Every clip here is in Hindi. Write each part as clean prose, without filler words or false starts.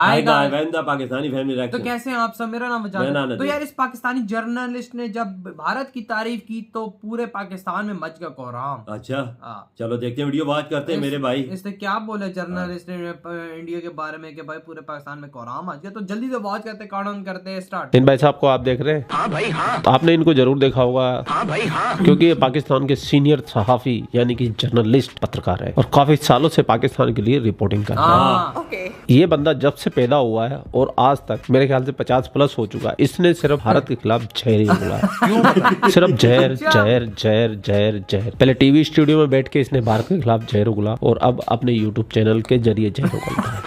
आएगा पाकिस्तानी फैमिली। तो कैसे हैं आप सब? मेरा नाम वजाहत। तो यार इस पाकिस्तानी जर्नलिस्ट ने जब भारत की तारीफ की तो पूरे पाकिस्तान में मच गया कोहराम। अच्छा चलो देखते हैं, वीडियो बात करते हैं मेरे भाई। इसने क्या बोला जर्नलिस्ट ने इंडिया के बारे में कि भाई पूरे पाकिस्तान में कोहराम आ गया। तो जल्दी से बात करते काउंट करते हैं स्टार्ट। इन भाई साहब को आप देख रहे हैं? हाँ भाई हाँ। तो आपने इनको जरूर देखा होगा। हाँ भाई हाँ। क्योंकि ये पाकिस्तान के सीनियर सहाफी यानी कि जर्नलिस्ट पत्रकार है और काफी सालों से पाकिस्तान के लिए रिपोर्टिंग कर रहा है। ये बंदा जब से पैदा हुआ है और आज तक मेरे ख्याल से 50+ हो चुका है, इसने सिर्फ भारत के खिलाफ जहर ही उगला। सिर्फ जहर जहर जहर जहर जहर। पहले टीवी स्टूडियो में बैठ के इसने भारत के खिलाफ जहर उगला और अब अपने यूट्यूब चैनल के जरिए जहर उगलता है।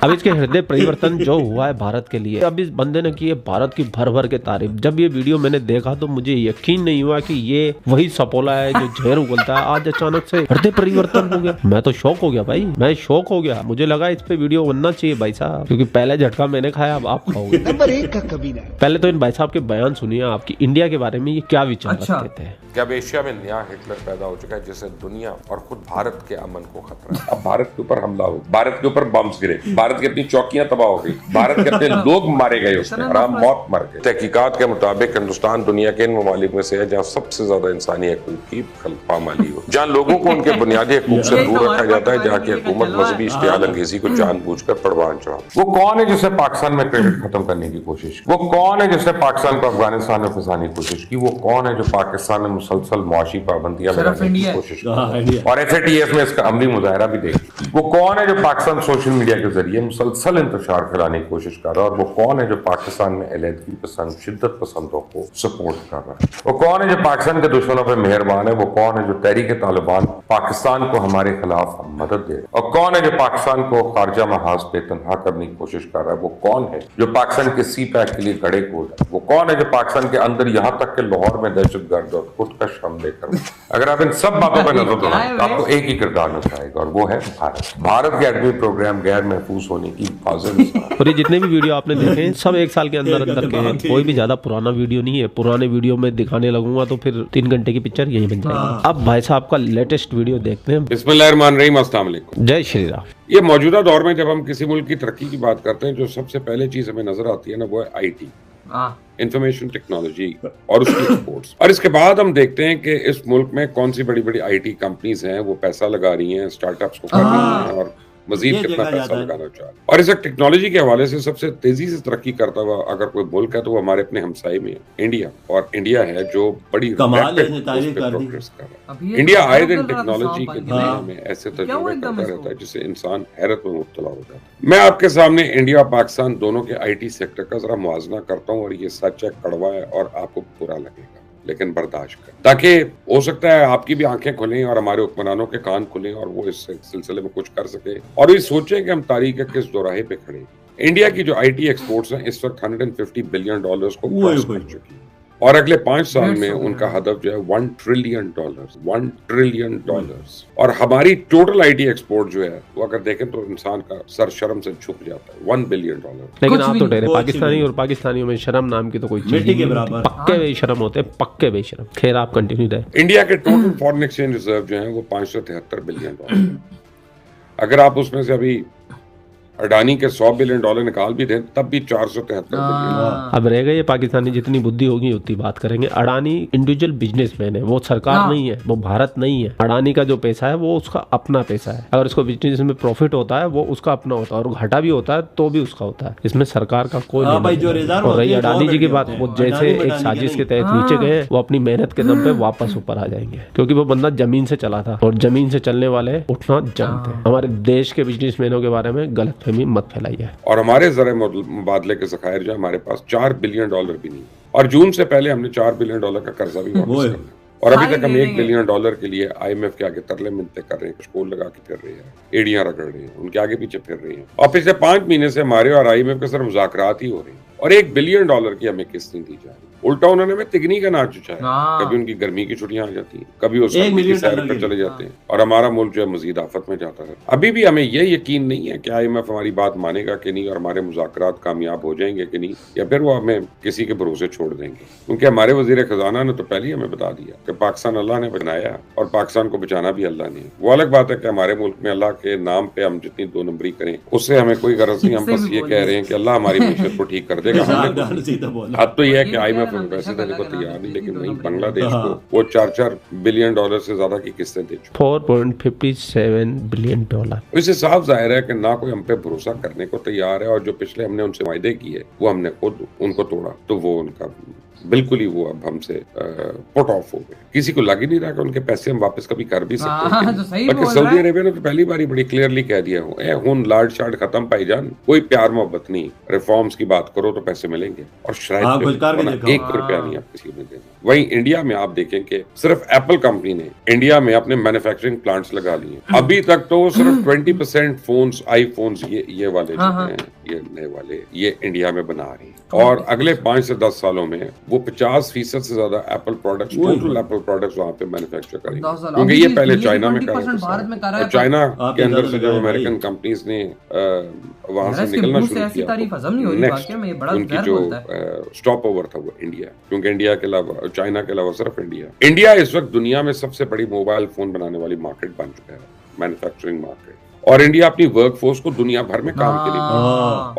अब इसके हृदय परिवर्तन जो हुआ है भारत के लिए, अब इस बंदे ने की है भारत की भर भर के तारीफ। जब ये वीडियो मैंने देखा तो मुझे यकीन नहीं हुआ कि ये वही सपोला है जो जहर उगलता है। आज अचानक से हृदय परिवर्तन हो गया। मैं तो शौक हो गया भाई, मैं शौक हो गया। मुझे लगा इस पे वीडियो बनना चाहिए भाई साहब, क्योंकि पहले झटका मैंने खाया, अब आप खाओगे। पहले तो इन भाई साहब के बयान सुनिए, आपकी इंडिया के बारे में ये क्या विचार रखते थे। क्या अब एशिया में नया हिटलर पैदा हो चुका है जिससे दुनिया और खुद भारत के अमन को खतरा है। अब भारत के ऊपर हमला हो, भारत के ऊपर बम्स गिरे, भारत की अपनी चौकियां तबाह हो गई, भारत के अपने लोग मारे गए, उसमें आराम मौत मर गए। तहकीकात के मुताबिक हिंदुस्तान दुनिया के इन ममालिक में से है जहाँ सबसे ज्यादा इंसानी हकूक की पामाली हो, जहाँ लोगों को उनके बुनियादी हकूक से दूर रखा जाता है, जहाँ की हुकूमत मजहबी इश्तियाल अंगेजी को जानबूझकर परवान चढ़ा। वो कौन है जिसने पाकिस्तान में क्रेडिट खत्म करने की कोशिश की? वो कौन है जिसने पाकिस्तान को अफगानिस्तान में फंसाने की कोशिश की? वो कौन है जो पाकिस्तान में मुसलसल मुआशी पाबंदियां लगाने की कोशिश की और FATF में इसका अमली मुजाहरा भी देखी? वो कौन है जो पाकिस्तान सोशल मीडिया के जरिए मुसलसल इंतशार फैलाने की कोशिश कर रहा है? और वो कौन है जो पाकिस्तान में अलहदगी पसंद शिद्दत पसंदों को सपोर्ट कर रहा है? वो कौन है जो पाकिस्तान के दुश्मनों पर मेहरबान है? वो कौन है जो तहरीक तालिबान पाकिस्तान को हमारे खिलाफ मदद दे? और कौन है जो पाकिस्तान को खारजा महाज पे तनहा करने की कोशिश कर रहा है? वो कौन है जो पाकिस्तान के CPAC के लिए खड़े कूद है? वो कौन है जो पाकिस्तान के अंदर यहाँ तक के लाहौर में दहशतगर्द और खुदकश हमले कर? अगर आप इन सब बातों पर नजर दौड़ाएं तो आपको एक ही किरदार नजर आएगा और वो है भारत। भारत के एटमी प्रोग्राम गैर महफूज होने की और ये जितने भी वीडियो आपने देखे सब 1 साल के अंदर अंदर के हैं, कोई भी ज्यादा पुराना वीडियो नहीं है। पुराने वीडियो में दिखाने लगूंगा तो फिर 3 घंटे की पिक्चर यही बन जाएगी। अब भाई साहब का लेटेस्ट वीडियो देखते हैं। बिस्मिल्लाहिर्रहमानिर्रहीम, अस्सलाम वालेकुम, जय श्री राम। ये मौजूदा दौर में जब हम किसी मुल्क की तरक्की की बात करते हैं, जो सबसे पहले चीज हमें नजर आती है ना, वो है IT, इंफॉर्मेशन टेक्नोलॉजी और उसकी एक्सपोर्ट्स। और इसके बाद हम देखते हैं कि इस मुल्क में कौन सी बड़ी बड़ी IT कंपनीज हैं, वो पैसा लगा रही हैं, स्टार्टअप्स को कर रही हैं और मजीद कितना पैसा लगाना चाह रहे हैं। और इस टेक्नोलॉजी के हवाले से सबसे तेजी से तरक्की करता हुआ अगर कोई मुल्क है तो वो हमारे अपने हमसाये में है, इंडिया। और इंडिया है जो बड़ी प्रोग्रेस कर रहा है। इंडिया आए दिन टेक्नोलॉजी के दुनिया में ऐसे तजुर्बे करता रहता है जिससे इंसान हैरत में मुब्तला हो जाता है। मैं आपके सामने इंडिया और पाकिस्तान दोनों के IT सेक्टर का जरा मुआवजा करता हूँ और ये सच है, कड़वा है और आपको बुरा लगेगा, लेकिन बर्दाश्त कर, ताकि हो सकता है आपकी भी आंखें खुलें और हमारे हुक्मरानों के कान खुलें और वो इस सिलसिले में कुछ कर सके और ये सोचें कि हम तारीख के किस दोराहे पे खड़े। इंडिया की जो IT एक्सपोर्ट्स हैं इस वक्त $150 बिलियन को क्रॉस कर चुकी है और अगले 5 साल में उनका हदफ जो है $1 ट्रिलियन। और हमारी टोटल IT एक्सपोर्ट जो है वो अगर देखें तो इंसान का सर शर्म से झुक जाता है, $1 बिलियन। लेकिन आप तो डरे पाकिस्तानी और पाकिस्तानियों में शर्म नाम की तो कोई चीज नहीं, पक्के बेशरम होते हैं, पक्के बेशरम। खैर आप कंटिन्यू रहे। इंडिया के टोटल फॉरेन एक्सचेंज रिजर्व जो है वो $573 बिलियन। अगर आप उसमें से अभी अडानी के $100 बिलियन निकाल भी दें तब भी 473 बिलियन। अब रह गए पाकिस्तानी, जितनी बुद्धि होगी उतनी बात करेंगे। अडानी इंडिविजुअल बिजनेसमैन है, वो सरकार नहीं है, वो भारत नहीं है। अडानी का जो पैसा है वो उसका अपना पैसा है। अगर उसको बिजनेस में प्रॉफिट होता है वो उसका अपना होता है और घाटा भी होता है तो भी उसका होता है। इसमें सरकार का कोई और रही अडानी जी की बात, वो जैसे एक साजिश के तहत नीचे गए वो अपनी मेहनत के दम पे वापस ऊपर आ जाएंगे, क्योंकि वो बंदा जमीन से चला था और जमीन से चलने वाले उठना जानते हैं। हमारे देश के बिजनेसमैनों के बारे में गलत मत फैलाइए। और हमारे ज़र मुबादले के ज़खायर जो हमारे पास $4 बिलियन भी नहीं, और जून से पहले हमने $4 बिलियन का कर्जा भी वापस करना, और अभी तक हम $1 बिलियन के लिए IMF के आगे तरले मिलते कर रहे हैं, स्कोर लगा के फिर रहे हैं, एड़ियां रगड़ रहे हैं, उनके आगे पीछे फिर रहे हैं। और पिछले 5 महीने से हमारे और IMF के सर मुज़ाकरात ही हो रहे हैं और $1 बिलियन की हमें किस्त नहीं दी जा रही। उल्टा उन्होंने हमें तिगनी का नाच उछाया। हाँ। कभी उनकी गर्मी की छुट्टियां आ जाती हैं, कभी वो $1 सर्दी की मिलियन सैर डॉलर पर की। चले जाते हैं और हमारा मुल्क जो है मजीद आफत में जाता है। अभी भी हमें ये यकीन नहीं है कि IMF हमारी बात मानेगा कि नहीं और हमारे मुज़ाकरात कामयाब हो जाएंगे कि नहीं, या फिर वो हमें किसी के भरोसे छोड़ देंगे। क्योंकि हमारे वजीर खजाना ने तो पहले ही हमें बता दिया कि पाकिस्तान अल्लाह ने बनाया और पाकिस्तान को बचाना भी अल्लाह ने। वो अलग बात है कि हमारे मुल्क में अल्लाह के नाम पे हम जितनी दो नंबरी करें उससे हमें कोई गरज नहीं। हम बस ये कह रहे हैं कि अल्लाह हमारी मीशत को ठीक कर देगा। अब तो यह है कि IMF हमें पैसे देने को तैयार नहीं, लेकिन वहीं बांग्लादेश को वो $4 बिलियन से ज्यादा की किस्तें दे चुके। $4.57 बिलियन। इससे साफ जाहिर है कि ना कोई हम पे भरोसा करने को तैयार है और जो पिछले हमने उनसे वायदे किए वो हमने खुद उनको तोड़ा, तो वो उनका बिल्कुल ही वो अब हमसे पुट ऑफ हो गए। किसी को लग ही नहीं रहा कि उनके पैसे हम वापस कभी कर भी सकते हैं। तो सही बाकी बोल रहा सऊदी है। अरेबिया ने तो पहली बार ही बड़ी क्लियरली कह दिया हूँ, हुन लाड शाड खत्म भाईजान, कोई प्यार मोहब्बत नहीं, रिफॉर्म्स की बात करो तो पैसे मिलेंगे और हाँ, कुछ शायद करके दिखाओ। 1 रुपया नहीं आप किसी को देना। वहीं इंडिया में आप देखें कि सिर्फ एप्पल कंपनी ने इंडिया में अपने मैन्युफैक्चरिंग प्लांट्स लगा लिए। अभी तक तो सिर्फ 20% फोन्स, आईफोन्स, ये वाले जो हैं, ये नए वाले, ये इंडिया में बना रही है और अगले 5 से 10 सालों में वो 50% से ज्यादा Apple products, total Apple products वहाँ पे मैन्युफैक्चर करेंगे, क्योंकि ये पहले चाइना में कर रहे थे और चाइना के अंदर से जब अमेरिकन कंपनीज ने वहां से निकलना शुरू किया, उनकी जो स्टॉप ओवर था वो इंडिया, क्योंकि इंडिया के अलावा, चाइना के अलावा सिर्फ इंडिया इस वक्त दुनिया में सबसे बड़ी मोबाइल फोन बनाने वाली मार्केट बन चुका है, मैन्युफैक्चरिंग मार्केट। और इंडिया अपनी वर्कफोर्स को दुनिया भर में काम के लिए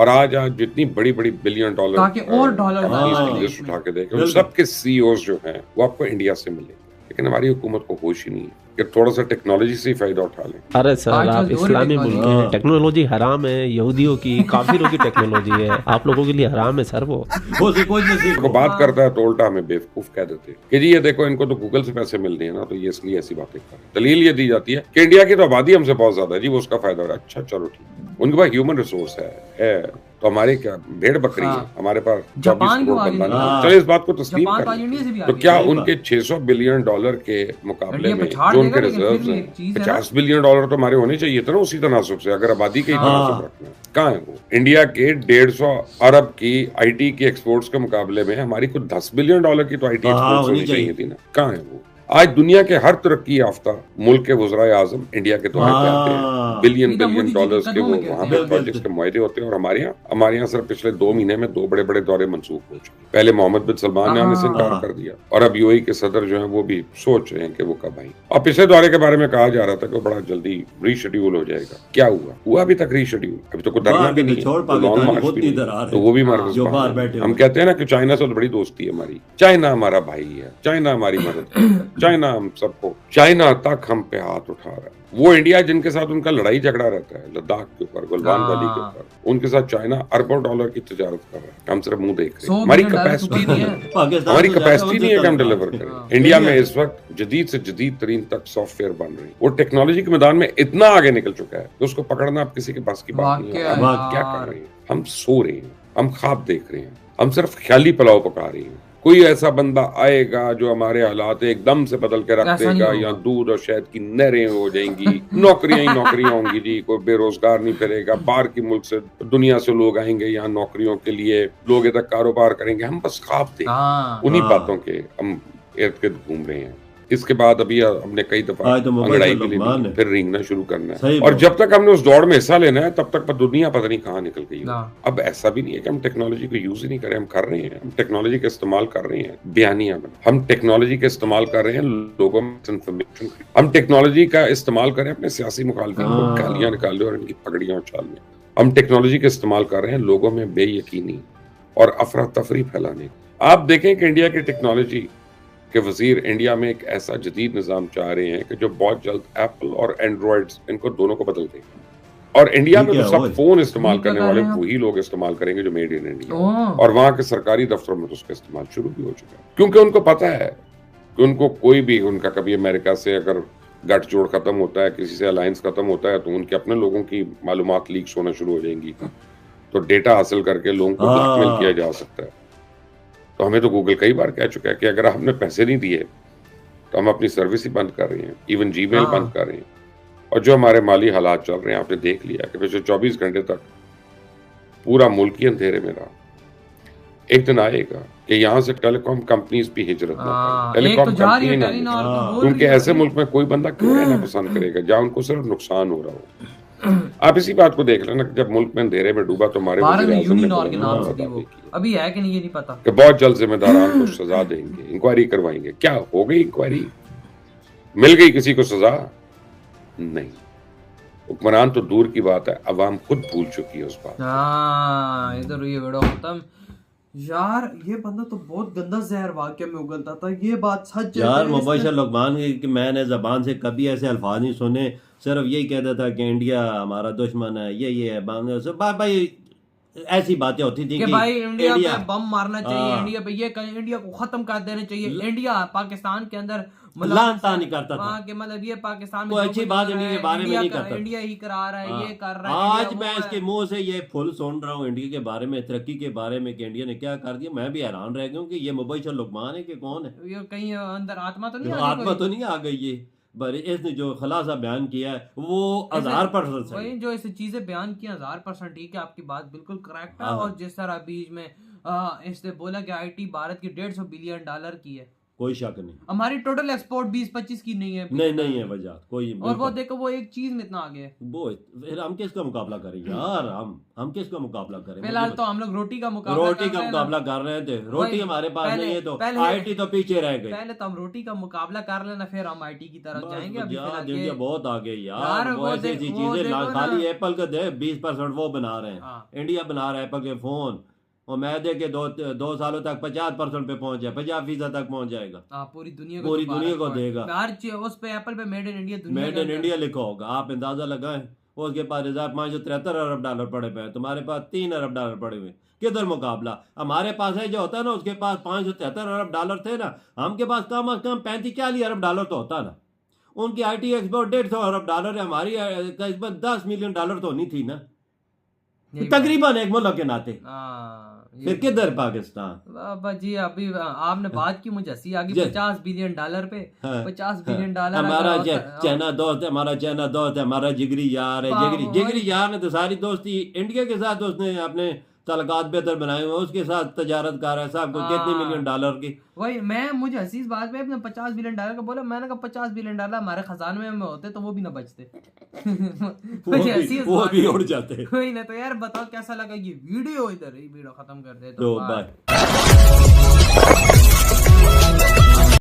और आज जितनी बड़ी बड़ी बिलियन डॉलर कंपनीज की लिस्ट उठा के देखें, उन सबके CEOs जो हैं वो आपको इंडिया से मिलेंगे। लेकिन हमारी हुकूमत को होश ही नहीं है कि थोड़ा सा टेक्नोलॉजी से ही फायदा उठा लें। अरे सर, आप इस्लामी मुल्क हैं, टेक्नोलॉजी हराम है, यहूदियों की, काफिरों की टेक्नोलॉजी है, आप लोगों के लिए हराम है सर। वो बात करता है तो उल्टा हमें बेवकूफ कह देते हैं कि जी ये देखो इनको तो गूगल से पैसे मिल रहे हैं ना, तो ये इसलिए ऐसी बातें कर रहे हैं। दलील ये दी जाती है कि इंडिया की तो आबादी हमसे बहुत ज्यादा है जी, वो उसका फायदा हो रहा है। अच्छा चलो ठीक, उनके पास ह्यूमन रिसोर्स है तो हमारे क्या भेड़ बकरी है, हमारे पास 24 करोड़ बंदा नहीं। चलो इस बात को तस्लीम कर, तो क्या उनके $600 बिलियन के मुकाबले में जो उनके रिजर्व्स हैं, $50 बिलियन तो हमारे होने चाहिए थे ना उसी तनासुब से, अगर आबादी के ही तनासुब रखना। कहाँ है वो? इंडिया के 150 अरब की IT की एक्सपोर्ट्स के मुकाबले में हमारी कुछ $10 बिलियन की तो IT एक्सपोर्ट्स होनी चाहिए थी ना, कहाँ है वो? आज दुनिया के हर तरक्की याफ्ता मुल्क के वज़राए आज़म इंडिया के दौरे पे आते हैं, बिलियन डॉलर्स के वो वहाँ पे प्रोजेक्ट्स के मुआहदे होते हैं और हमारे यहाँ सिर्फ पिछले 2 महीने में 2 बड़े दौरे मंसूख हो चुके। पहले मोहम्मद बिन सलमान ने आने से इनकार कर दिया और अब UAE के सदर जो है वो भी सोच रहे हैं कि वो कब आएंगे। और पिछले दौरे के बारे में कहा जा रहा था कि बड़ा जल्दी रीशेड्यूल हो जाएगा। क्या हुआ अभी तक रीशेड्यूल? अभी तो कोई धरना भी नहीं है, तो वो भी हमारे, हम कहते हैं ना कि चाइना से तो बड़ी दोस्ती है हमारी, चाइना हमारा भाई है, चाइना हमारी मदद, चाइना हम सबको, चाइना तक हम पे हाथ उठा रहा है। वो इंडिया जिनके साथ उनका लड़ाई झगड़ा रहता है लद्दाख के ऊपर, गलवान वैली के ऊपर, उनके साथ चाइना अरबों डॉलर की तजारत कर रहा है। हम सिर्फ मुंह देख रहे हैं, हमारी कैपेसिटी नहीं है कि हम डिलीवर करें। इंडिया में इस वक्त जदीद से जदीद तरीन तक सॉफ्टवेयर बन रही है, वो टेक्नोलॉजी के मैदान में इतना आगे निकल चुका है कि उसको पकड़ना अब किसी के पास की बात नहीं है। अब क्या कर रहे हैं? हम सो रहे हैं, हम ख्वाब देख रहे हैं, हम सिर्फ ख्याली पुलाव पका रहे हैं। कोई ऐसा बंदा आएगा जो हमारे हालात एकदम से बदल के रख देगा, या दूध और शहद की नहरें हो जाएंगी, नौकरियां ही नौकरियां होंगी जी, कोई बेरोजगार नहीं फिरेगा, बाहर की मुल्क से दुनिया से लोग आएंगे यहाँ नौकरियों के लिए, लोग इधर कारोबार करेंगे। हम बस ख्वाब देखें, उन्हीं बातों के हम इर्द गिर्द घूम रहे हैं। इसके बाद अभी हमने कई दफा अंगड़ाई के लिए फिर रेंगना शुरू करना है, और जब तक हमने उस दौड़ में हिस्सा लेना है तब तक दुनिया पता नहीं कहाँ निकल गई। अब ऐसा भी नहीं है कि हम टेक्नोलॉजी को यूज ही नहीं करें, हम कर रहे हैं, हम टेक्नोलॉजी का इस्तेमाल कर रहे हैं, बयानिया में हम टेक्नोलॉजी का इस्तेमाल कर रहे हैं लोगों में इंफॉर्मेशन, हम टेक्नोलॉजी का इस्तेमाल करें अपने सियासी मुखालिफिन को गालियां निकालने और इनकी पगड़ियां उछालने, हम टेक्नोलॉजी का इस्तेमाल कर रहे हैं लोगों में बेयकीनी और अफरा तफरी फैलाने। आप देखें कि इंडिया की टेक्नोलॉजी के वजीर इंडिया में एक ऐसा जदीद निज़ाम चाह रहे हैं कि जो बहुत जल्द एप्पल और एंड्रॉइड्स इनको दोनों को बदल देंगे, और इंडिया में तो सब फोन इस्तेमाल करने वाले वही लोग इस्तेमाल करेंगे जो मेड इन इंडिया, और वहाँ के सरकारी दफ्तरों में तो उसका इस्तेमाल शुरू भी हो चुका है, क्योंकि उनको पता है कि उनको कोई भी, उनका कभी अमेरिका से अगर गठजोड़ खत्म होता है, किसी से अलायंस खत्म होता है, तो उनके अपने लोगों की मालूमात लीक्स होना शुरू हो जाएंगी, तो डेटा हासिल करके लोगों को ब्लैकमेल किया जा सकता है। तो हमें तो गूगल कई बार कह चुका है कि अगर आपने पैसे नहीं दिए तो हम अपनी सर्विस ही बंद कर रहे हैं, इवन जीमेल बंद कर रहे हैं। और जो हमारे माली हालात चल रहे हैं, आपने देख लिया कि पिछले 24 घंटे तक पूरा मुल्क ही अंधेरे में रहा। एक दिन आएगा कि यहाँ से टेलीकॉम कंपनीज भी हिजरत ना करें, एक टेलीकॉम तो जा रही है कंपनी ना टेलीनॉर तो निकले। बोल क्योंकि रही है ऐसे मुल्क में कोई बंदा क्यों रहना पसंद करेगा जहाँ उनको सिर्फ नुकसान हो रहा हो। आप इसी बात को देख लेना कि जब मुल्क में अंधेरे में डूबा तो हमारे भारत में वज़ीर-ए-आज़म ने यूनिनॉर के बड़ा नाम से वादा थी वो, किया अभी है कि नहीं ये नहीं पता। कि बहुत जल्द जिम्मेदारान को सजा देंगे, इंक्वायरी करवाएंगे। क्या हो गई इंक्वायरी? मिल गई किसी को सजा? नहीं। हुक्मरान तो दूर की बात है, अवाम खुद भूल चुकी है उस बात। हाँ इधर ये वीडियो खत्म। यार ये बंदा तो बहुत गंदा जहर वाक्य में उगलता था, ये बात सच है। यार मुबशर लुकमान की मैंने जबान से कभी ऐसे अल्फाज नहीं सुने, सिर्फ यही कहता था कि इंडिया हमारा दुश्मन है, ये है बांग्लादेश। भाई ऐसी बातें होती थी कि भाई इंडिया पे बम मारना चाहिए, इंडिया पे ये इंडिया को खत्म कर देना चाहिए, इंडिया पाकिस्तान के अंदर लानता नहीं करता था कि मतलब ये पाकिस्तान में कोई अच्छी बात इंडिया के बारे में नहीं करता। इंडिया ही करा रहा है, ये कर रहा है। आज मैं इसके मुंह से ये फुल सुन रहा हूँ इंडिया के बारे में, तरक्की के बारे में कि इंडिया ने क्या कर दिया। मैं भी हैरान रह गया हूँ कि ये मुबशर लुकमान है कि कौन है, ये कहीं अंदर आत्मा तो नहीं आत्मा तो नहीं आ गई ये। पर इसने जो खुलासा बयान किया है वो 1000% वही जो ऐसी चीजें बयान की 1000% ठीक है, आपकी बात बिल्कुल करेक्ट है। और जिस तरह बीच में इसने बोला कि आईटी भारत की $150 बिलियन की है, कोई शक नहीं। हमारी टोटल एक्सपोर्ट 20-25 की नहीं है। नहीं है वजह कोई। और वो देखो वो एक चीज में इतना आगे है, वो फिर हम किसका मुकाबला करें यार, हम किसका मुकाबला करें? फिलहाल तो हम लोग रोटी का मुकाबला कर रहे थे। रोटी हमारे पास नहीं है तो आईटी तो पीछे रह गई। पहले तो हम रोटी का मुकाबला कर लेना, फिर हम आईटी की तरफ जाएंगे। अभी फिलहाल इंडिया बहुत आगे यार, वो ऐसी ऐसी चीजें खाली एप्पल का दे 20% वो बना रहे हैं, इंडिया बना रहा है एप्पल के फोन, और मैं देखे 2 सालों तक 50% पे पहुंच जाए, 50% तक पहुंच जाएगा। पूरी दुनिया को देगा। हर चीज उस पे एप्पल पे made in India, made in India लिखा होगा। आप अंदाजा लगाएं, उसके पास $573 अरब पड़े हुए हैं, तुम्हारे पास $3 अरब पड़े हुए। किधर मुकाबला? हमारे पास है जो होता है ना, उसके पास $573 अरब थे ना, हमके पास कम अज कम $35-40 अरब तो होता ना। उनकी आईटी एक्सपोर्ट $150 अरब है, हमारी करीबन $10 मिलियन तो नहीं थी ना, तकरीबन एक मुल्क के नाते। फिर किधर पाकिस्तान? बाबा जी अभी आपने बात की, मुझे हंसी आ गई। $50 बिलियन पे $50 बिलियन हमारा चाइना दोस्त है, हमारा जिगरी यार है। जिगरी यार ने तो सारी दोस्ती इंडिया के साथ उसने अपने तलकात बेहतर बनाए हुए, उसके साथ तजारत कर रहा है साहब को कितने $1 मिलियन की। वही मुझे हंसी इस बात पे, अपने $50 बिलियन का बोला, मैंने कहा $50 बिलियन हमारे खजाने में होते तो वो भी ना बचते। वो भी उड़ जाते। कोई ना। तो यार बताओ कैसा लगा ये वीडियो, इधर ही वीडियो खत्म कर दे तो बाय।